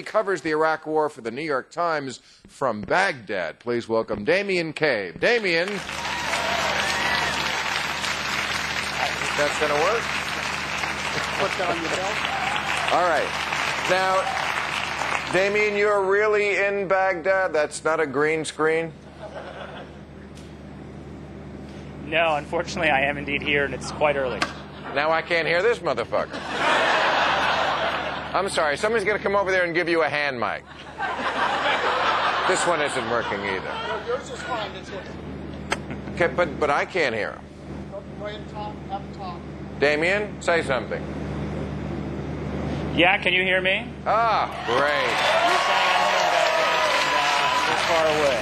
He covers the Iraq War for the New York Times from Baghdad. Please welcome Damien Cave. Damien. That's going to work? Put that on your belt. All right. Now, Damien, you're really in Baghdad? That's not a green screen? No, unfortunately, I am indeed here, and it's quite early. Now I can't hear this motherfucker. I'm sorry. Somebody's going to come over there and give you a hand mic. This one isn't working either. No, yours is fine. It's working. Okay, but I can't hear him. Go ahead and talk. Have a talk. Damien, say something. Yeah, can you hear me? Ah, great. You're saying I'm here in Baghdad, this far away.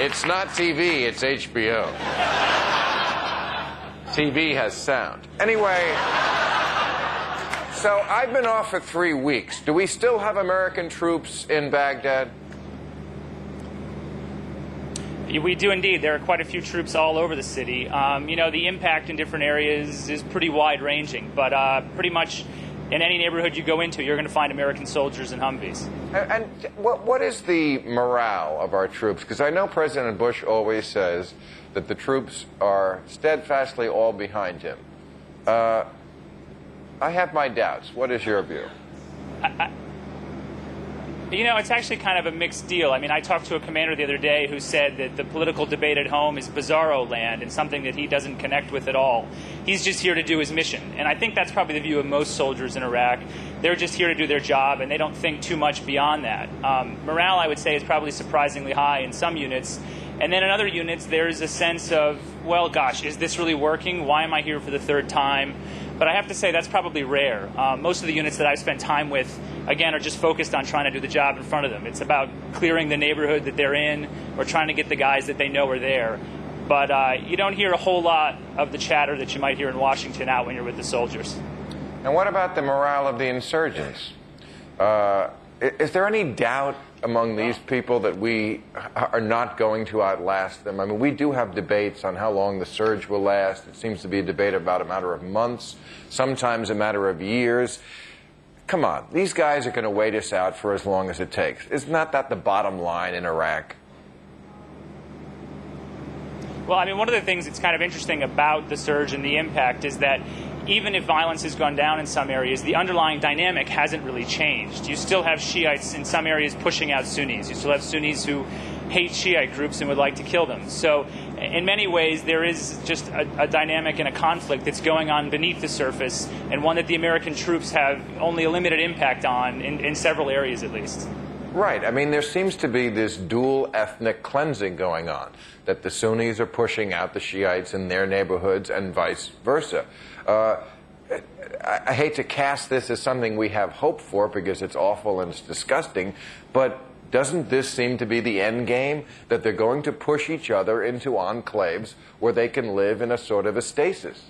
It's not TV, it's HBO. TV has sound. Anyway, so I've been off for 3 weeks. Do we still have American troops in Baghdad? We do indeed. There are quite a few troops all over the city. You know, the impact in different areas is pretty wide-ranging, but pretty much in any neighborhood you go into, you're going to find American soldiers and Humvees. And what is the morale of our troops? Because I know President Bush always says that the troops are steadfastly all behind him. I have my doubts. What is your view? You know, it's actually kind of a mixed deal. I mean, I talked to a commander the other day who said that the political debate at home is bizarro land and something that he doesn't connect with at all. He's just here to do his mission. And I think that's probably the view of most soldiers in Iraq. They're just here to do their job, and they don't think too much beyond that. Morale, I would say, is probably surprisingly high in some units. And then in other units, there's a sense of, well, gosh, is this really working? Why am I here for the third time? But I have to say that's probably rare. Most of the units that I've spent time with, again, are just focused on trying to do the job in front of them. It's about clearing the neighborhood that they're in or trying to get the guys that they know are there. But you don't hear a whole lot of the chatter that you might hear in Washington out when you're with the soldiers. And what about the morale of the insurgents? Is there any doubt among these people that we are not going to outlast them? I mean, we do have debates on how long the surge will last. It seems to be a debate about a matter of months, sometimes a matter of years. Come on, these guys are going to wait us out for as long as it takes. Isn't that the bottom line in Iraq? Well, I mean, one of the things that's kind of interesting about the surge and the impact is that even if violence has gone down in some areas, the underlying dynamic hasn't really changed. You still have Shiites in some areas pushing out Sunnis. You still have Sunnis who hate Shiite groups and would like to kill them. So in many ways, there is just a dynamic and a conflict that's going on beneath the surface, and one that the American troops have only a limited impact on in several areas at least. Right. I mean, there seems to be this dual ethnic cleansing going on, that the Sunnis are pushing out the Shiites in their neighborhoods and vice versa. I hate to cast this as something we have hope for because it's awful and it's disgusting, but doesn't this seem to be the end game, that they're going to push each other into enclaves where they can live in a sort of a stasis?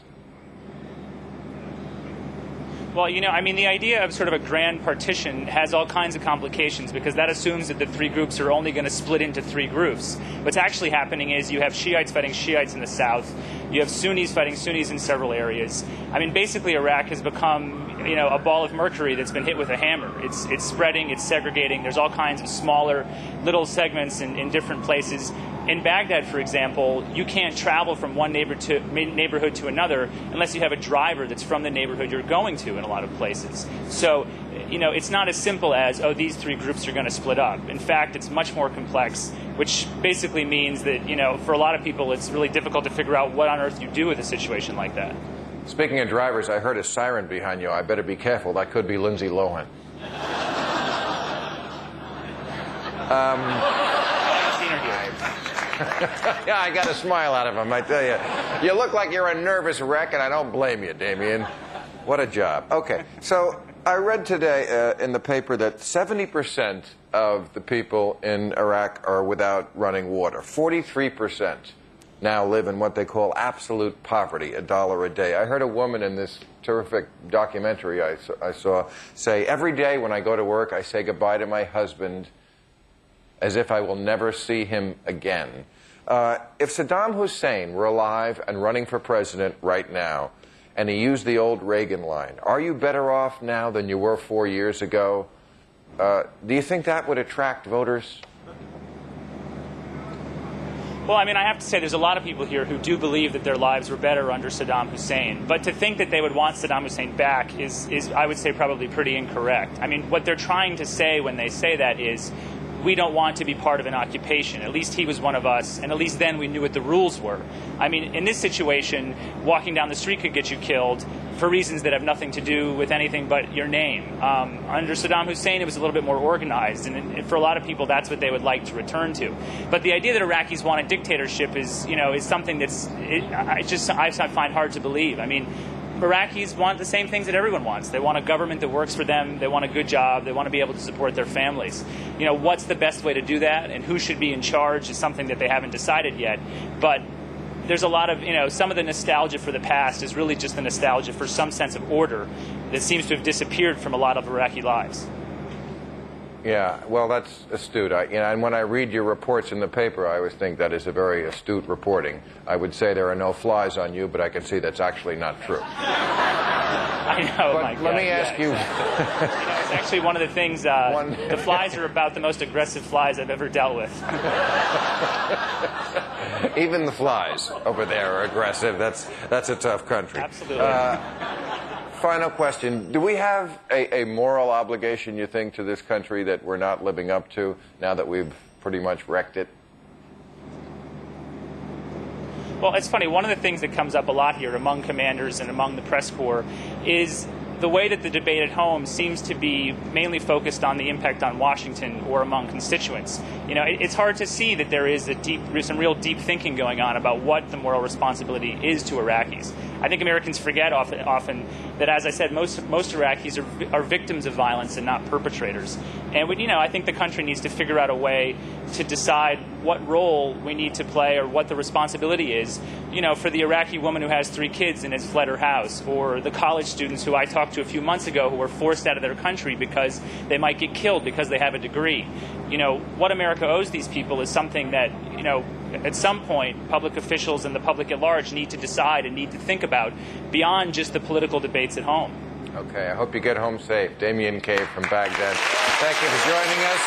Well, you know, I mean, the idea of sort of a grand partition has all kinds of complications because that assumes that the three groups are only going to split into three groups. What's actually happening is you have Shiites fighting Shiites in the south. You have Sunnis fighting Sunnis in several areas. I mean, basically, Iraq has become, you know, a ball of mercury that's been hit with a hammer. It's spreading, it's segregating. There's all kinds of smaller little segments in different places. In Baghdad, for example, you can't travel from one neighborhood to another unless you have a driver that's from the neighborhood you're going to in a lot of places. So, you know, it's not as simple as, oh, these three groups are going to split up. In fact, it's much more complex, which basically means that, you know, for a lot of people, it's really difficult to figure out what on earth you do with a situation like that. Speaking of drivers, I heard a siren behind you. I better be careful. That could be Lindsay Lohan. Yeah, I got a smile out of him, I tell you. You look like you're a nervous wreck, and I don't blame you, Damien. What a job. Okay, so I read today in the paper that 70% of the people in Iraq are without running water. 43% now live in what they call absolute poverty, $1 a day. I heard a woman in this terrific documentary I saw say, every day when I go to work, I say goodbye to my husband as if I will never see him again. If Saddam Hussein were alive and running for president right now, and he used the old Reagan line. Are you better off now than you were 4 years ago? Do you think that would attract voters? Well, I mean, I have to say there's a lot of people here who do believe that their lives were better under Saddam Hussein. But to think that they would want Saddam Hussein back is I would say, probably pretty incorrect. I mean, what they're trying to say when they say that is, we don't want to be part of an occupation. At least he was one of us, and at least then we knew what the rules were. I mean, in this situation, walking down the street could get you killed for reasons that have nothing to do with anything but your name. Under Saddam Hussein, it was a little bit more organized, and for a lot of people, that's what they would like to return to. But the idea that Iraqis want a dictatorship is something that's I find hard to believe. I mean, Iraqis want the same things that everyone wants. They want a government that works for them. They want a good job. They want to be able to support their families. What's the best way to do that and who should be in charge is something that they haven't decided yet. But there's a lot of, some of the nostalgia for the past is really just the nostalgia for some sense of order that seems to have disappeared from a lot of Iraqi lives. Yeah, well, that's astute. And when I read your reports in the paper, I always think that is a very astute reporting. I would say there are no flies on you, but I can see that's actually not true. I know, but my God. Let me ask you... it's actually one of the things, the flies are about the most aggressive flies I've ever dealt with. Even the flies over there are aggressive. That's a tough country. Absolutely. Final question. Do we have a moral obligation, you think, to this country that we're not living up to now that we've pretty much wrecked it? Well, it's funny. One of the things that comes up a lot here among commanders and among the press corps is the way that the debate at home seems to be mainly focused on the impact on Washington or among constituents. It's hard to see that there is some real deep thinking going on about what the moral responsibility is to Iraqis. I think Americans forget often that, as I said, most Iraqis are victims of violence and not perpetrators. And I think the country needs to figure out a way to decide what role we need to play or what the responsibility is, for the Iraqi woman who has 3 kids and has fled her house, or the college students who I talked to a few months ago who were forced out of their country because they might get killed because they have a degree. What America owes these people is something that, at some point, public officials and the public at large need to decide and need to think about beyond just the political debates at home. Okay, I hope you get home safe. Damien Cave from Baghdad. Thank you for joining us.